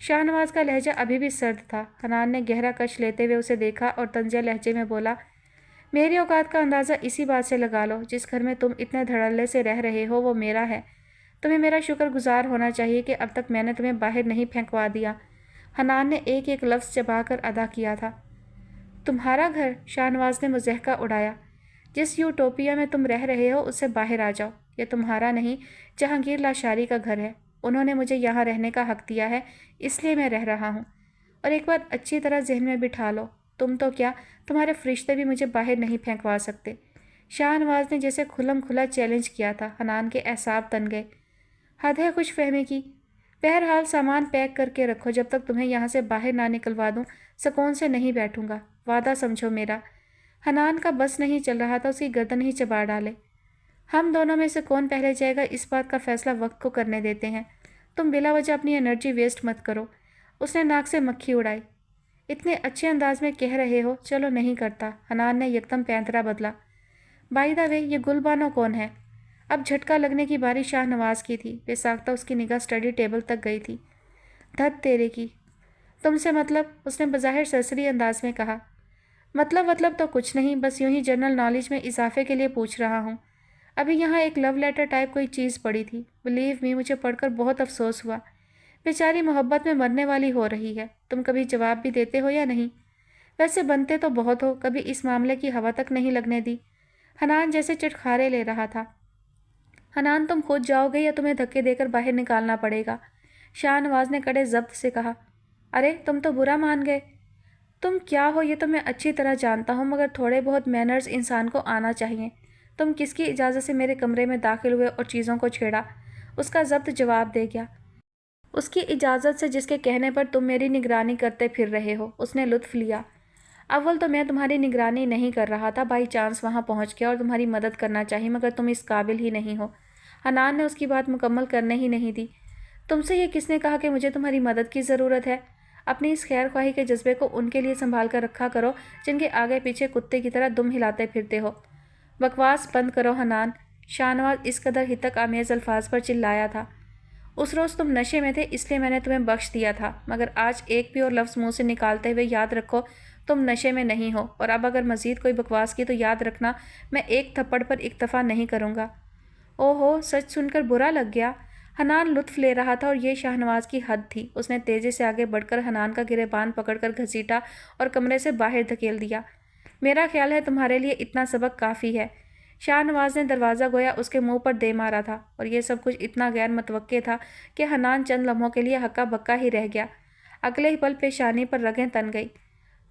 شاہ نواز کا لہجہ ابھی بھی سرد تھا۔ حنان نے گہرا کش لیتے ہوئے اسے دیکھا اور طنزیہ لہجے میں بولا، میری اوقات کا اندازہ اسی بات سے لگا لو، جس گھر میں تم اتنے دھڑلے سے رہ رہے ہو وہ میرا ہے۔ تمہیں میرا شکر گزار ہونا چاہیے کہ اب تک میں نے تمہیں باہر نہیں پھینکوا دیا۔ حنان نے ایک ایک لفظ چبا کر ادا کیا تھا۔ تمہارا گھر؟ شاہ نواز نے مضحکہ اڑایا۔ جس یوٹوپیا میں تم رہ رہے ہو اس سے باہر آ جاؤ۔ یہ تمہارا نہیں، جہانگیر لاشاری کا گھر ہے۔ انہوں نے مجھے یہاں رہنے کا حق دیا ہے، اس لیے میں رہ رہا ہوں۔ اور ایک بات اچھی طرح ذہن میں بٹھا لو، تم تو کیا، تمہارے فرشتے بھی مجھے باہر نہیں پھینکوا سکتے۔ شاہ نواز نے جیسے کھلم کھلا چیلنج کیا تھا۔ حنان کے اعصاب تن گئے۔ حد ہے خوش فہمی کی۔ بہرحال سامان پیک کر کے رکھو، جب تک تمہیں یہاں سے باہر نہ نکلوا دوں سکون سے نہیں بیٹھوں گا، وعدہ سمجھو میرا۔ حنان کا بس نہیں چل رہا تھا، اس کی گردن ہی چبا ڈالے۔ ہم دونوں میں سے کون پہلے جائے گا اس بات کا فیصلہ وقت کو کرنے دیتے ہیں، تم بلا وجہ اپنی انرجی ویسٹ مت کرو۔ اس نے ناک سے مکھی اڑائی۔ اتنے اچھے انداز میں کہہ رہے ہو، چلو نہیں کرتا۔ حنان نے یکدم پینترا بدلا۔ بائی دا وے، یہ گل بانو کون ہے؟ اب جھٹکا لگنے کی باری شاہ نواز کی تھی۔ بے ساختہ اس کی نگاہ اسٹڈی ٹیبل تک گئی تھی۔ دھت تیرے کی، تم سے مطلب؟ اس نے بظاہر سرسری انداز میں کہا۔ مطلب تو کچھ نہیں، بس یوں ہی جنرل نالج میں اضافے کے لیے پوچھ رہا ہوں۔ ابھی یہاں ایک لو لیٹر ٹائپ کوئی چیز پڑی تھی، بلیو می مجھے پڑھ کر بہت افسوس ہوا۔ بیچاری محبت میں مرنے والی ہو رہی ہے۔ تم کبھی جواب بھی دیتے ہو یا نہیں؟ ویسے بنتے تو بہت ہو، کبھی اس معاملے کی ہوا تک نہیں لگنے دی۔ حنان جیسے چٹخارے لے رہا تھا۔ حنان تم خود جاؤ گے یا تمہیں دھکے دے کر باہر نکالنا پڑے گا؟ شاہ نواز نے کڑے ضبط سے کہا۔ ارے تم تو برا مان گئے۔ تم کیا ہو یہ تو میں اچھی طرح جانتا ہوں، مگر تھوڑے بہت مینرز انسان کو آنا چاہیے۔ تم کس کی اجازت سے میرے کمرے میں داخل ہوئے اور چیزوں کو چھیڑا؟ اس کا ضبط جواب دے گیا۔ اس کی اجازت سے جس کے کہنے پر تم میری نگرانی کرتے پھر رہے ہو۔ اس نے لطف لیا۔ اول تو میں تمہاری نگرانی نہیں کر رہا تھا، بائی چانس وہاں پہنچ گیا اور تمہاری مدد کرنا چاہیے، مگر تم اس قابل ہی نہیں ہو۔ حنان نے اس کی بات مکمل کرنے ہی نہیں دی۔ تم سے یہ کس نے کہا کہ مجھے تمہاری مدد کی ضرورت ہے؟ اپنی اس خیر خواہی کے جذبے کو ان کے لیے سنبھال کر رکھا کرو جن کے آگے پیچھے کتے کی طرح دم ہلاتے پھرتے ہو۔ بکواس بند کرو حنان، شاہ نواز اس قدر ہتک آمیز الفاظ پر چلایا تھا۔ اس روز تم نشے میں تھے اس لیے میں نے تمہیں بخش دیا تھا، مگر آج ایک بھی اور لفظ منہ سے نکالتے ہوئے یاد رکھو تم نشے میں نہیں ہو، اور اب اگر مزید کوئی بکواس کی تو یاد رکھنا میں ایک تھپڑ پر اکتفا نہیں کروں گا۔ او ہو، سچ سن کر برا لگ گیا۔ حنان لطف لے رہا تھا اور یہ شاہ نواز کی حد تھی۔ اس نے تیزی سے آگے بڑھ کر حنان کا گریبان پکڑ کر گھسیٹا اور کمرے سے باہر دھکیل دیا۔ میرا خیال ہے تمہارے لیے اتنا سبق کافی ہے۔ شاہ نواز نے دروازہ گویا اس کے منہ پر دے مارا تھا، اور یہ سب کچھ اتنا غیر متوقع تھا کہ حنان چند لمحوں کے لیے ہکا بکا ہی رہ گیا۔ اگلے ہی پل پیشانی پر رگیں تن گئی۔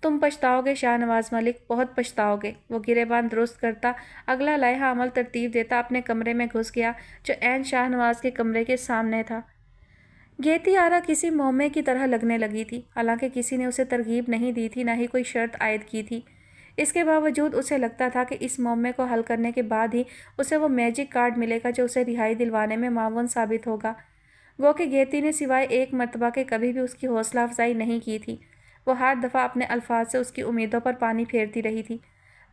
تم پچھتاؤ گے شاہ نواز ملک، بہت پچھتاؤ گے۔ وہ گریبان درست کرتا، اگلا لائحہ عمل ترتیب دیتا اپنے کمرے میں گھس گیا جو عین شاہ نواز کے کمرے کے سامنے تھا۔ گیتی آرا کسی معمے کی طرح لگنے لگی تھی، حالانکہ کسی نے اسے ترغیب نہیں دی تھی، نہ ہی کوئی شرط عائد کی تھی۔ اس کے باوجود اسے لگتا تھا کہ اس معمے کو حل کرنے کے بعد ہی اسے وہ میجک کارڈ ملے گا جو اسے رہائی دلوانے میں معاون ثابت ہوگا۔ گو کہ گیتی نے سوائے ایک مرتبہ کے کبھی بھی اس کی حوصلہ افزائی نہیں کی تھی۔ وہ ہر دفعہ اپنے الفاظ سے اس کی امیدوں پر پانی پھیرتی رہی تھی،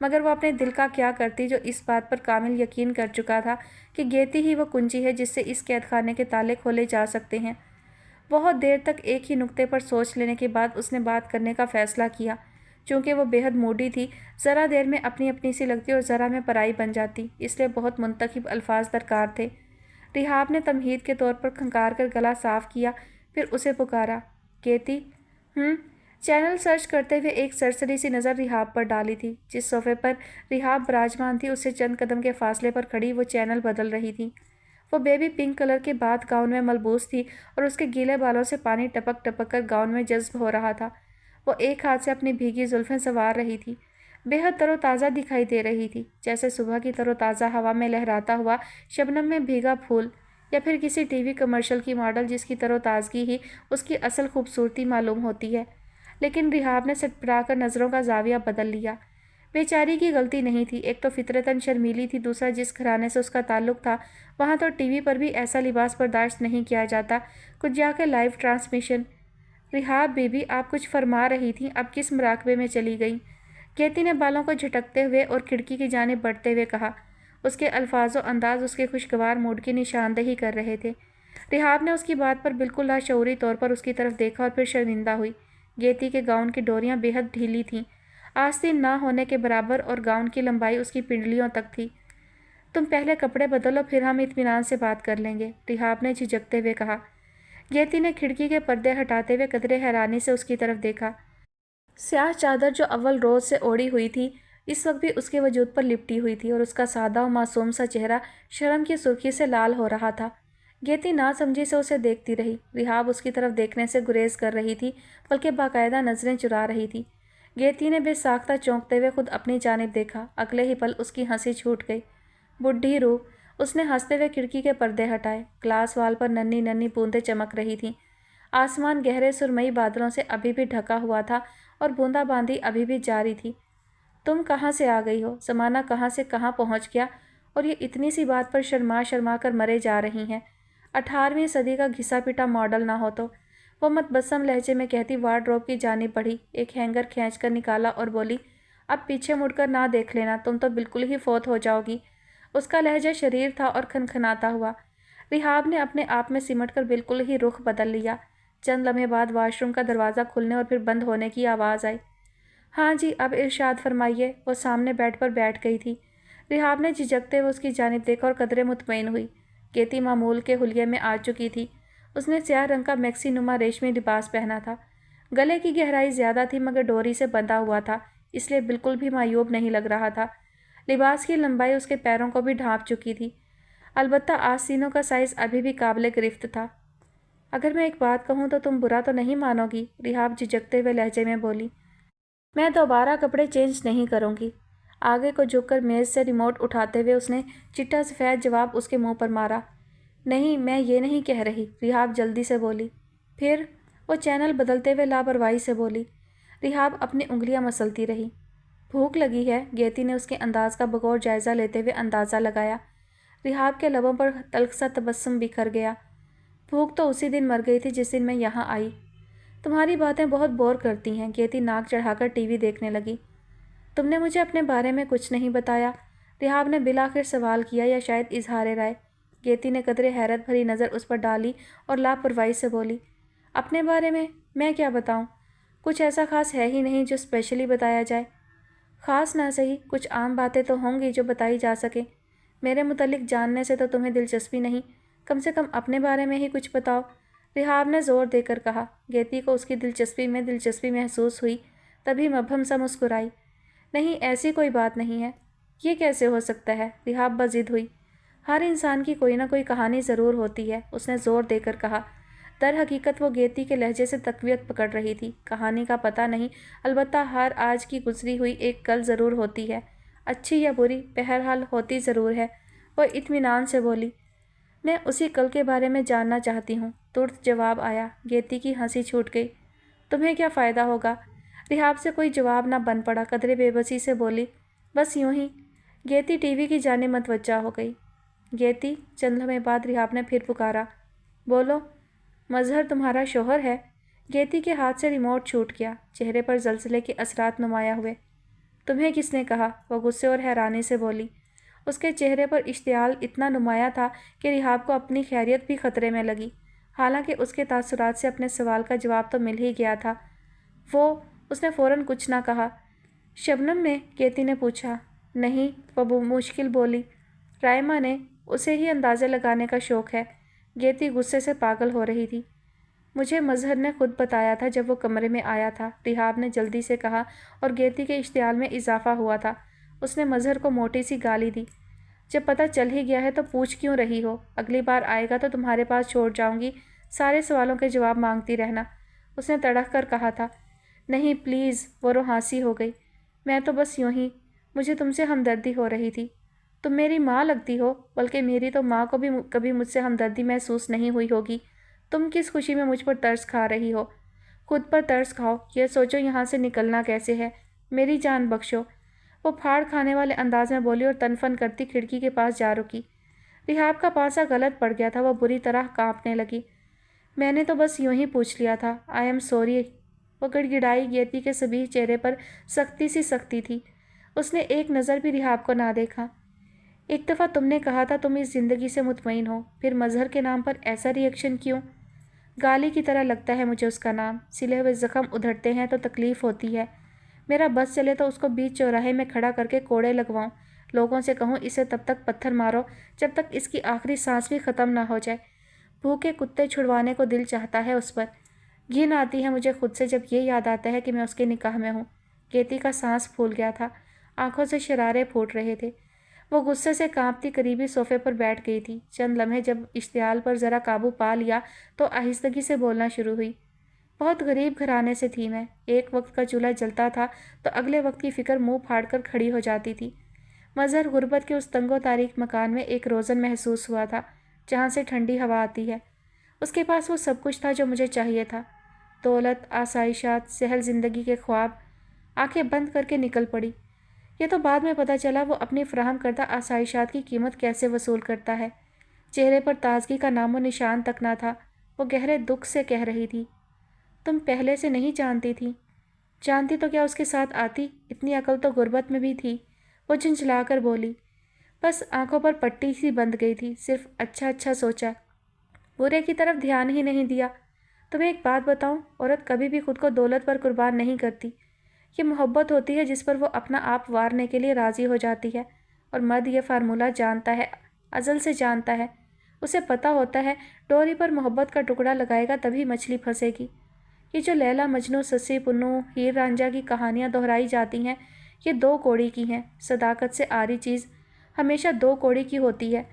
مگر وہ اپنے دل کا کیا کرتی جو اس بات پر کامل یقین کر چکا تھا کہ گیتی ہی وہ کنجی ہے جس سے اس قید خانے کے تالے کھولے جا سکتے ہیں۔ بہت دیر تک ایک ہی نقطے پر سوچ لینے کے بعد اس نے بات کرنے کا فیصلہ کیا۔ چونکہ وہ بے حد موڈی تھی، ذرا دیر میں اپنی اپنی سی لگتی اور ذرا میں پرائی بن جاتی، اس لیے بہت منتخب الفاظ درکار تھے۔ ریحاب نے تمہید کے طور پر کھنکار کر گلا صاف کیا، پھر اسے پکارا، گیتی؟ چینل سرچ کرتے ہوئے ایک سرسری سی نظر ریحاب پر ڈالی تھی۔ جس صوفے پر ریحاب براجمان تھی اس سے چند قدم کے فاصلے پر کھڑی وہ چینل بدل رہی تھی۔ وہ بیبی پنک کلر کے بات گاؤن میں ملبوس تھی اور اس کے گیلے بالوں سے پانی ٹپک ٹپک کر گاؤن میں جذب ہو رہا تھا۔ وہ ایک ہاتھ سے اپنی بھیگی زلفیں سنوار رہی تھی، بے حد تر و تازہ دکھائی دے رہی تھی، جیسے صبح کی تر و تازہ ہوا میں لہراتا ہوا شبنم میں بھیگا پھول، یا پھر کسی ٹی وی کمرشل کی ماڈل جس کی تر و تازگی ہی اس کی اصل خوبصورتی معلوم ہوتی ہے۔ لیکن ریحاب نے سٹپٹا کر نظروں کا زاویہ بدل لیا۔ بیچاری کی غلطی نہیں تھی، ایک تو فطرتاً شرمیلی تھی، دوسرا جس گھرانے سے اس کا تعلق تھا وہاں تو ٹی وی پر بھی ایسا لباس برداشت نہیں کیا جاتا، کچھ جا کے لائیو ٹرانسمیشن۔ ریحاب بی بی، آپ کچھ فرما رہی تھیں، اب کس مراقبے میں چلی گئیں؟ گیتی نے بالوں کو جھٹکتے ہوئے اور کھڑکی کی جانب بڑھتے ہوئے کہا۔ اس کے الفاظ و انداز اس کے خوشگوار موڈ کی نشاندہی کر رہے تھے۔ ریحاب نے اس کی بات پر بالکل لاشعوری طور پر اس کی طرف دیکھا اور پھر شرمندہ ہوئی۔ گیتی کے گاؤن کی ڈوریاں بے حد ڈھیلی تھیں، آستین نہ ہونے کے برابر، اور گاؤن کی لمبائی اس کی پنڈلیوں تک تھی۔ تم پہلے کپڑے بدلو، پھر ہم اطمینان سے بات کر لیں گے، ریحاب نے جھجکتے ہوئے کہا۔ گیتی نے کھڑکی کے پردے ہٹاتے ہوئے قدرے حیرانی سے اس کی طرف دیکھا۔ سیاہ چادر جو اول روز سے اوڑھی ہوئی تھی اس وقت بھی اس کے وجود پر لپٹی ہوئی تھی، اور اس کا سادہ و معصوم سا چہرہ شرم کی سرخی سے لال ہو رہا تھا۔ گیتی ناسمجھی سے اسے دیکھتی رہی۔ ریحاب اس کی طرف دیکھنے سے گریز کر رہی تھی، بلکہ باقاعدہ نظریں چرا رہی تھی۔ گیتی نے بے ساختہ چونکتے ہوئے خود اپنی جانب دیکھا، اگلے ہی پل اس کی ہنسی چھوٹ گئی۔ بڈھی روح، اس نے ہنستے ہوئے کھڑکی کے پردے ہٹائے۔ گلاس وال پر ننھی ننھی بوندیں چمک رہی تھیں۔ آسمان گہرے سرمئی بادلوں سے ابھی بھی ڈھکا ہوا تھا اور بوندا باندی ابھی بھی جاری تھی۔ تم کہاں سے آ گئی ہو؟ زمانہ کہاں سے کہاں پہنچ گیا، اور یہ اتنی سی بات پر شرما شرما کر مرے جا رہی ہیں۔ 18ویں صدی کا گھسا پٹا ماڈل نہ ہو تو؟ وہ متبسم لہجے میں کہتی وارڈروب کی جانب بڑھی، ایک ہینگر کھینچ کر نکالا اور بولی، اب پیچھے مڑ کر نہ دیکھ لینا، تم تو بالکل ہی فوت ہو جاؤ گی۔ اس کا لہجہ شریر تھا اور کھنکھناتا ہوا۔ ریحاب نے اپنے آپ میں سمٹ کر بالکل ہی رخ بدل لیا۔ چند لمحے بعد واش روم کا دروازہ کھلنے اور پھر بند ہونے کی آواز آئی۔ ہاں جی، اب ارشاد فرمائیے۔ وہ سامنے بیڈ پر بیٹھ گئی تھی۔ ریحاب نے جھجکتے ہوئے اس کی جانب دیکھا اور قدرے مطمئن ہوئی۔ گیتی معمول کے حلیے میں آ چکی تھی۔ اس نے سیاہ رنگ کا میکسی نما ریشمی لباس پہنا تھا۔ گلے کی گہرائی زیادہ تھی مگر ڈوری سے بندھا ہوا تھا، اس لیے بالکل بھی معیوب نہیں لگ رہا تھا۔ لباس کی لمبائی اس کے پیروں کو بھی ڈھانپ چکی تھی، البتہ آستینوں کا سائز ابھی بھی قابل گرفت تھا۔ اگر میں ایک بات کہوں تو تم برا تو نہیں مانو گی؟ ریحاب جھجکتے ہوئے لہجے میں بولی۔ میں دوبارہ کپڑے چینج نہیں کروں گی۔ آگے کو جھک کر میز سے ریموٹ اٹھاتے ہوئے اس نے چٹا سفید جواب اس کے منہ پر مارا۔ نہیں، میں یہ نہیں کہہ رہی، ریحاب جلدی سے بولی۔ پھر؟ وہ چینل بدلتے ہوئے لاپرواہی سے بولی۔ رحاب اپنی انگلیاں مسلتی رہی۔ بھوک لگی ہے؟ گیتی نے اس کے انداز کا بغور جائزہ لیتے ہوئے اندازہ لگایا۔ رحاب کے لبوں پر تلخ سا تبسم بکھر گیا۔ بھوک تو اسی دن مر گئی تھی جس دن میں یہاں آئی۔ تمہاری باتیں بہت بور کرتی ہیں۔ گیتی ناک چڑھا کر ٹی وی دیکھنے لگی۔ تم نے مجھے اپنے بارے میں کچھ نہیں بتایا؟ رحاب نے بالآخر سوال کیا، یا شاید اظہار رائے۔ گیتی نے قدرے حیرت بھری نظر اس پر ڈالی اور لاپرواہی سے بولی، اپنے بارے میں کیا بتاؤں؟ کچھ ایسا خاص ہے ہی نہیں جو اسپیشلی بتایا جائے۔ خاص نہ صحیح، کچھ عام باتیں تو ہوں گی جو بتائی جا سکیں۔ میرے متعلق جاننے سے تو تمہیں دلچسپی نہیں، کم سے کم اپنے بارے میں ہی کچھ بتاؤ، رحاب نے زور دے کر کہا۔ گیتی کو اس کی دلچسپی میں دلچسپی محسوس ہوئی، تبھی مبہم سا مسکرائی۔ نہیں، ایسی کوئی بات نہیں ہے۔ یہ کیسے ہو سکتا ہے؟ رحاب بضد ہوئی۔ ہر انسان کی کوئی نہ کوئی کہانی ضرور ہوتی ہے، اس نے زور دے کر کہا۔ در حقیقت وہ گیتی کے لہجے سے تقویت پکڑ رہی تھی۔ کہانی کا پتہ نہیں، البتہ ہر آج کی گزری ہوئی ایک کل ضرور ہوتی ہے، اچھی یا بری، بہرحال ہوتی ضرور ہے۔ وہ اطمینان سے بولی۔ میں اسی کل کے بارے میں جاننا چاہتی ہوں، ترت جواب آیا۔ گیتی کی ہنسی چھوٹ گئی۔ تمہیں کیا فائدہ ہوگا؟ رحاب سے کوئی جواب نہ بن پڑا، قدرے بے بسی سے بولی، بس یوں ہی۔ گیتی ٹی وی کی جانب متوجہ ہو گئی۔ گیتی، چند لمحے بعد رحاب نے پھر پکارا، بولو، مظہر تمہارا شوہر ہے؟ گیتی کے ہاتھ سے ریموٹ چھوٹ گیا، چہرے پر زلزلے کے اثرات نمایاں ہوئے۔ تمہیں کس نے کہا؟ وہ غصے اور حیرانی سے بولی۔ اس کے چہرے پر اشتعال اتنا نمایاں تھا کہ رحاب کو اپنی خیریت بھی خطرے میں لگی، حالانکہ اس کے تاثرات سے اپنے سوال کا جواب تو مل ہی گیا تھا۔ اس نے فوراً کچھ نہ کہا۔ شبنم نے؟ گیتی نے پوچھا۔ نہیں، وہ مشکل بولی، رائما نے، اسے ہی اندازے لگانے کا شوق ہے۔ گیتی غصے سے پاگل ہو رہی تھی۔ مجھے مظہر نے خود بتایا تھا جب وہ کمرے میں آیا تھا، رحاب نے جلدی سے کہا، اور گیتی کے اشتعال میں اضافہ ہوا تھا۔ اس نے مظہر کو موٹی سی گالی دی۔ جب پتہ چل ہی گیا ہے تو پوچھ کیوں رہی ہو؟ اگلی بار آئے گا تو تمہارے پاس چھوڑ جاؤں گی، سارے سوالوں کے جواب مانگتی رہنا، اس نے تڑک کر کہا تھا۔ نہیں پلیز، وہ روحانسی ہو گئی، میں تو بس یوں ہی، مجھے تم سے ہمدردی ہو رہی تھی۔ تم میری ماں لگتی ہو، بلکہ میری تو ماں کو بھی کبھی مجھ سے ہمدردی محسوس نہیں ہوئی ہوگی۔ تم کس خوشی میں مجھ پر ترس کھا رہی ہو؟ خود پر ترس کھاؤ، یہ سوچو یہاں سے نکلنا کیسے ہے، میری جان بخشو، وہ پھاڑ کھانے والے انداز میں بولی اور تنفن کرتی کھڑکی کے پاس جا رکی۔ رحاب کا پانسا غلط پڑ گیا تھا، وہ بری طرح کانپنے لگی۔ میں نے تو بس یوں ہی پوچھ لیا تھا، آئی ایم سوری، وہ گڑ گڑائی۔ گیتی کے صبح چہرے پر سختی تھی، اس نے ایک نظر بھی رحاب کو نہ دیکھا۔ ایک دفعہ تم نے کہا تھا تم اس زندگی سے مطمئن ہو، پھر مظہر کے نام پر ایسا ری ایکشن کیوں؟ گالی کی طرح لگتا ہے مجھے اس کا نام، سلے ہوئے زخم ادھڑتے ہیں تو تکلیف ہوتی ہے۔ میرا بس چلے تو اس کو بیچ چوراہے میں کھڑا کر کے کوڑے لگواؤں، لوگوں سے کہوں اسے تب تک پتھر مارو جب تک اس کی آخری سانس بھی ختم نہ ہو جائے۔ بھوکے کتے چھڑوانے کو دل چاہتا ہے اس پر۔ گھن آتی ہے مجھے خود سے جب یہ یاد آتا ہے کہ میں اس کے نکاح میں ہوں۔ گیتی کا سانس پھول گیا تھا، آنکھوں سے شرارے پھوٹ رہے تھے۔ وہ غصے سے کانپتی قریبی صوفے پر بیٹھ گئی تھی۔ چند لمحے جب اشتعال پر ذرا قابو پا لیا تو آہستگی سے بولنا شروع ہوئی۔ بہت غریب گھرانے سے تھی میں، ایک وقت کا چولہا جلتا تھا تو اگلے وقت کی فکر منہ پھاڑ کر کھڑی ہو جاتی تھی۔ مظہر غربت کے اس تنگ و تاریک مکان میں ایک روزن محسوس ہوا تھا جہاں سے ٹھنڈی ہوا آتی ہے۔ اس کے پاس وہ سب کچھ تھا جو مجھے چاہیے تھا، دولت، آسائشات، سہل زندگی کے خواب۔ آنکھیں بند کر کے نکل پڑی۔ یہ تو بعد میں پتہ چلا وہ اپنی فراہم کردہ آسائشات کی قیمت کیسے وصول کرتا ہے۔ چہرے پر تازگی کا نام و نشان تک نہ تھا۔ وہ گہرے دکھ سے کہہ رہی تھی، تم پہلے سے نہیں جانتی تھی؟ جانتی تو کیا اس کے ساتھ آتی؟ اتنی عقل تو غربت میں بھی تھی، وہ جھنجھلا کر بولی۔ بس آنکھوں پر پٹی سی بندھ گئی تھی، صرف اچھا سوچا، برے کی طرف دھیان ہی نہیں دیا۔ تمہیں ایک بات بتاؤں، عورت کبھی بھی خود کو دولت پر قربان نہیں کرتی۔ یہ محبت ہوتی ہے جس پر وہ اپنا آپ وارنے کے لیے راضی ہو جاتی ہے، اور مرد یہ فارمولہ جانتا ہے، ازل سے جانتا ہے۔ اسے پتہ ہوتا ہے ڈوری پر محبت کا ٹکڑا لگائے گا تبھی مچھلی پھنسے گی۔ یہ جو لیلا مجنوں، سسی پنو، ہیر رانجھا کی کہانیاں دہرائی جاتی ہیں، یہ دو کوڑی کی ہیں۔ صداقت سے آری چیز ہمیشہ دو کوڑی کی ہوتی ہے۔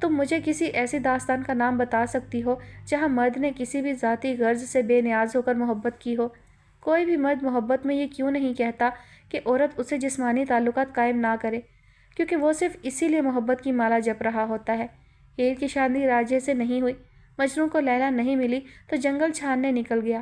تم مجھے کسی ایسی داستان کا نام بتا سکتی ہو جہاں مرد نے کسی بھی ذاتی غرض سے بے نیاز ہو کر محبت کی ہو؟ کوئی بھی مرد محبت میں یہ کیوں نہیں کہتا کہ عورت اسے جسمانی تعلقات قائم نہ کرے، کیونکہ وہ صرف اسی لیے محبت کی مالا جپ رہا ہوتا ہے۔ ہیر کی شادی راجے سے نہیں ہوئی، مجنوں کو لیلا نہیں ملی تو جنگل چھاننے نکل گیا۔